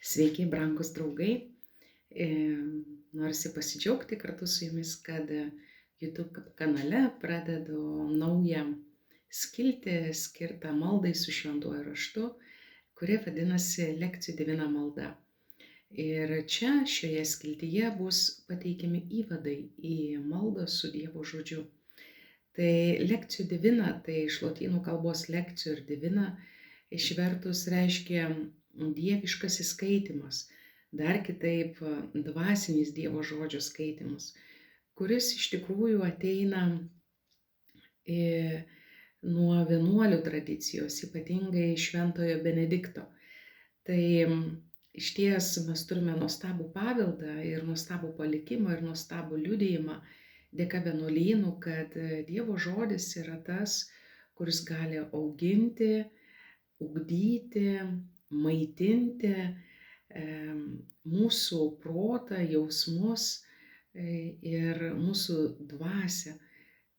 Sveiki, brangus draugai. Norisi pasidžiaugti kartu su jumis, kad YouTube kanale pradedu naują skiltį skirtą maldai su šventuoju raštu, kuri vadinasi Lekcijų Divina malda. Ir čia šioje skiltyje bus pateikiami įvadai į maldą su Dievo žodžiu. Tai Lekcijų Divina, tai iš lotynų kalbos lekcijų ir divina išvertus reiškia dieviškasis skaitymas, dar kitaip dvasinis Dievo žodžio skaitymas, kuris iš tikrųjų ateina nuo vienuolių tradicijos, ypatingai Šventojo Benedikto. Tai išties mes turime nuostabų paveldą ir nuostabų palikimą ir nuostabų liudijimą dėka vienuolynų, kad Dievo žodis yra tas, kuris gali auginti, ugdyti, maitinti mūsų protą, jausmus ir mūsų dvasią.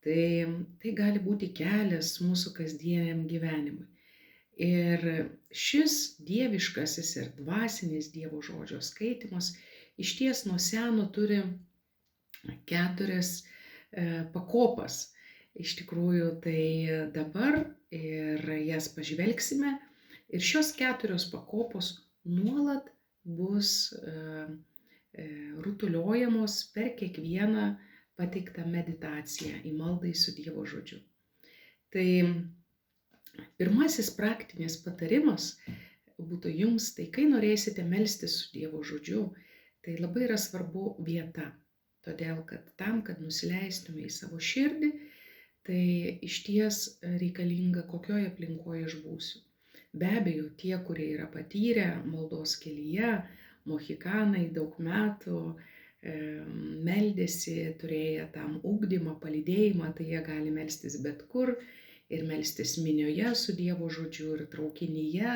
Tai gali būti kelias mūsų kasdieniam gyvenimui. Ir šis dieviškasis ir dvasinis Dievo žodžio skaitimas išties nuo seno turi 4 pakopas. Iš tikrųjų, tai dabar ir jas pažvelgsime. Ir šios 4 pakopos nuolat bus rutuliojamos per kiekvieną pateiktą meditaciją į maldą su Dievo žodžiu. Tai pirmasis praktinis patarimas būtų jums, tai kai norėsite melstis su Dievo žodžiu, tai labai yra svarbu vieta. Todėl, kad tam, kad nusileistume į savo širdį, tai išties reikalinga, kokioje aplinkoje aš būsiu. Be abejo, tie, kurie yra patyrę maldos kelyje, mohikanai daug metų, meldėsi, turėję tam ugdymą, palydėjimą, tai jie gali melstis bet kur ir melstis minioje su Dievo žodžiu ir traukinyje,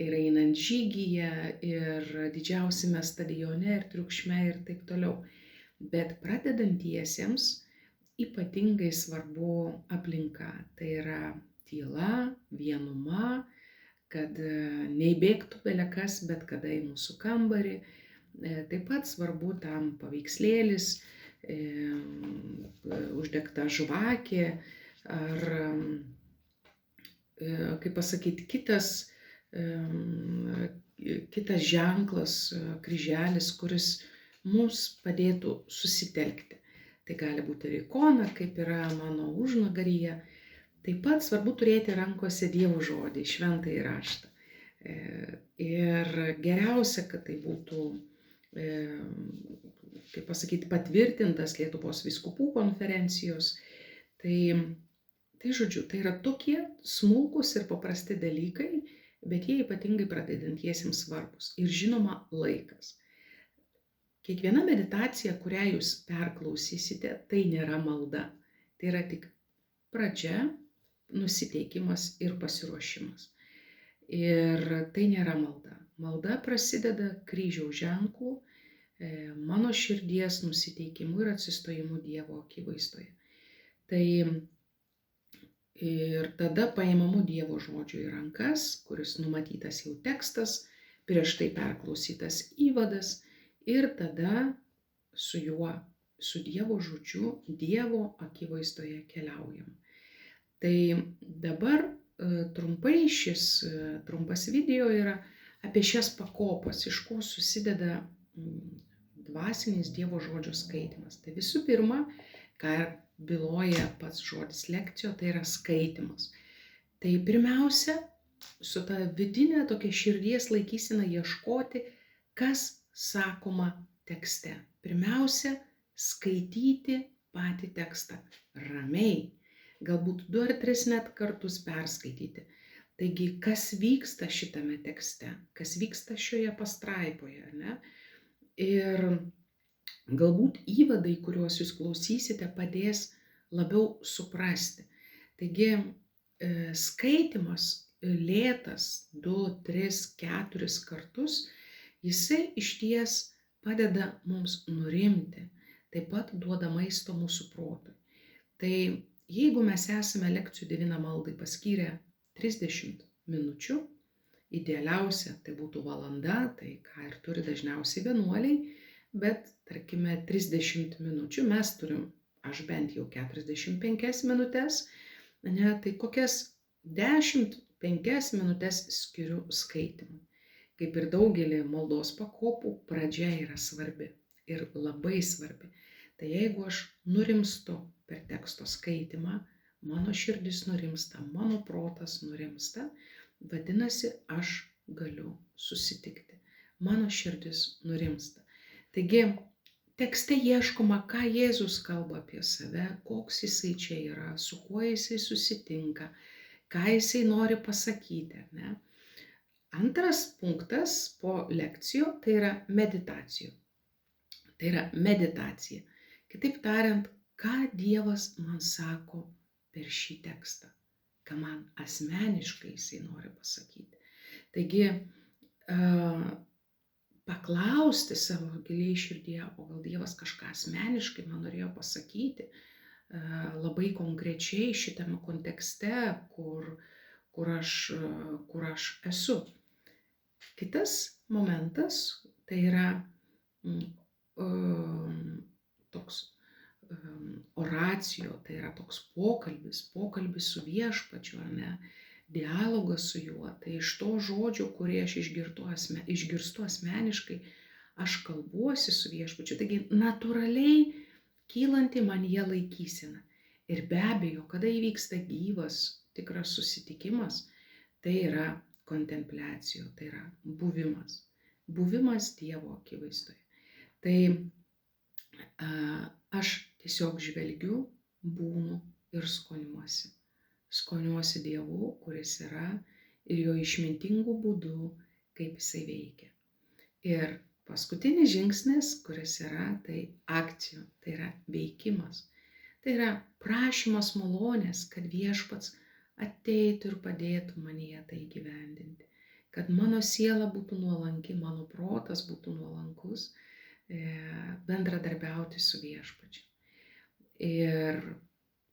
ir einant žygyje, ir didžiausiame stadione, ir triukšme ir taip toliau. Bet pradedantiesiems ypatingai svarbu aplinka. Tai yra tyla, vienuma, kad neįbėgtų belekas, bet kada į mūsų kambarį. Taip pat svarbu tam paveikslėlis, uždegta žvakė ar, kaip pasakyti, kitas ženklas, kryželis, kuris mums padėtų susitelkti. Tai gali būti ir ikona, kaip yra mano užnugaryje. Taip pat svarbu turėti rankose Dievo žodį, šventąjį raštą. Ir geriausia, kad tai būtų, kaip pasakyti, patvirtintas Lietuvos vyskupų konferencijos. Tai žodžiu, tai yra tokie smulkūs ir paprasti dalykai, bet jie ypatingai pradedantiesiems svarbus. Ir žinoma, laikas. Kiekviena meditacija, kurią jūs perklausysite, tai nėra malda. Tai yra tik pradžia, nusiteikimas ir pasiruošimas. Ir tai nėra malda. Malda prasideda kryžiaus ženklų, mano širdies nusiteikimu ir atsistojimu Dievo akivaizdoje. Tai ir tada paimamu Dievo žodžio į rankas, kuris numatytas jau tekstas, prieš tai perklausytas įvadas, ir tada su juo, su Dievo žodžiu, Dievo akivaizdoje keliaujam. Tai dabar trumpai šis trumpas video yra apie šias pakopas, iš ko susideda dvasinis Dievo žodžio skaitimas. Tai visų pirma, ką byloja pats žodis lekcijo, tai yra skaitimas. Tai pirmiausia, su ta vidinė tokia širdies laikysena ieškoti, kas sakoma tekste. Pirmiausia, skaityti patį tekstą ramiai, galbūt 2 ar 3 net kartus perskaityti. Taigi, kas vyksta šitame tekste, kas vyksta šioje pastraipoje, ne? Ir galbūt įvadai, kuriuos jūs klausysite, padės labiau suprasti. Taigi, skaitimas lėtas 2, 3, 4 kartus, jisai išties padeda mums nurimti, taip pat duoda maisto mūsų protui. Tai jeigu mes esame Lekcijų Divina maldai paskyrę 30 minučių, idealiausia tai būtų valanda, tai ką ir turi dažniausiai vienuoliai, bet tarkime 30 minučių mes turim, aš bent jau 45 minutes, ne, tai kokias 10-5 minutes skiriu skaitimui. Kaip ir daugelį maldos pakopų, pradžia yra svarbi ir labai svarbi. Tai jeigu aš nurimstu per teksto skaitimą, mano širdis nurimsta, mano protas nurimsta, vadinasi, aš galiu susitikti. Mano širdis nurimsta. Taigi, tekste ieškoma, ką Jėzus kalba apie save, koks jisai čia yra, su kuo jisai susitinka, ką jisai nori pasakyti, ne? Antras punktas po lekcijų tai yra meditacijų. Tai yra meditacija. Kitaip tariant, ką Dievas man sako per šį tekstą, ką man asmeniškai jisai nori pasakyti. Taigi, paklausti savo giliai širdyje, o gal Dievas kažką asmeniškai man norėjo pasakyti, labai konkrečiai šitame kontekste, kur aš esu. Kitas momentas tai yra toks oracijo, tai yra toks pokalbis su viešpačiu, ar ne, dialogas su juo. Tai iš to žodžio, kurį aš išgirstu asmeniškai, aš kalbuosi su viešpačiu. Taigi natūraliai kylanti manyje laikysena. Ir be abejo, kada įvyksta gyvas, tikras susitikimas, tai yra kontempliacija, tai yra buvimas. Buvimas Dievo akivaizdoje. Tai aš tiesiog žvelgiu, būnu ir skoniuosi. Skoniuosi Dievu, kuris yra, ir jo išmintingų būdų, kaip jisai veikia. Ir paskutinis žingsnis, kuris yra, tai akcijų, tai yra veikimas. Tai yra prašymas malonės, kad viešpats ateitų ir padėtų manyje tai įgyvendinti. Kad mano siela būtų nuolanki, mano protas būtų nuolankus, bendradarbiauti su viešpačiu. Ir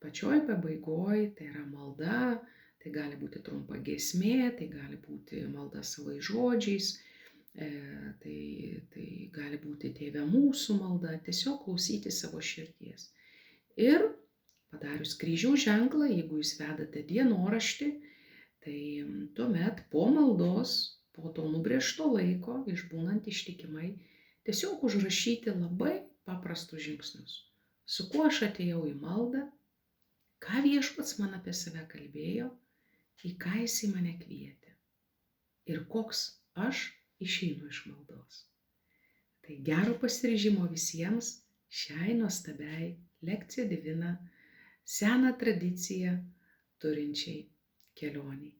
pačioj pabaigoj tai yra malda, tai gali būti trumpa giesmė, tai gali būti malda savais žodžiais, tai gali būti Tėve mūsų malda, tiesiog klausyti savo širdies. Ir padarius kryžiaus ženklą, jeigu jūs vedate dienoraštį, tai tuomet po maldos, po to nubrėžto laiko, išbūnant ištikimai, tiesiog užrašyti labai paprastus žingsnius. Su kuo aš atėjau į maldą, ką viešpats man apie save kalbėjo, į ką jisai mane kvietė ir koks aš išeinu iš maldos. Tai gero pasiryžimo visiems šiai nuostabiai lekcija divina, seną tradiciją turinčiai kelioniai.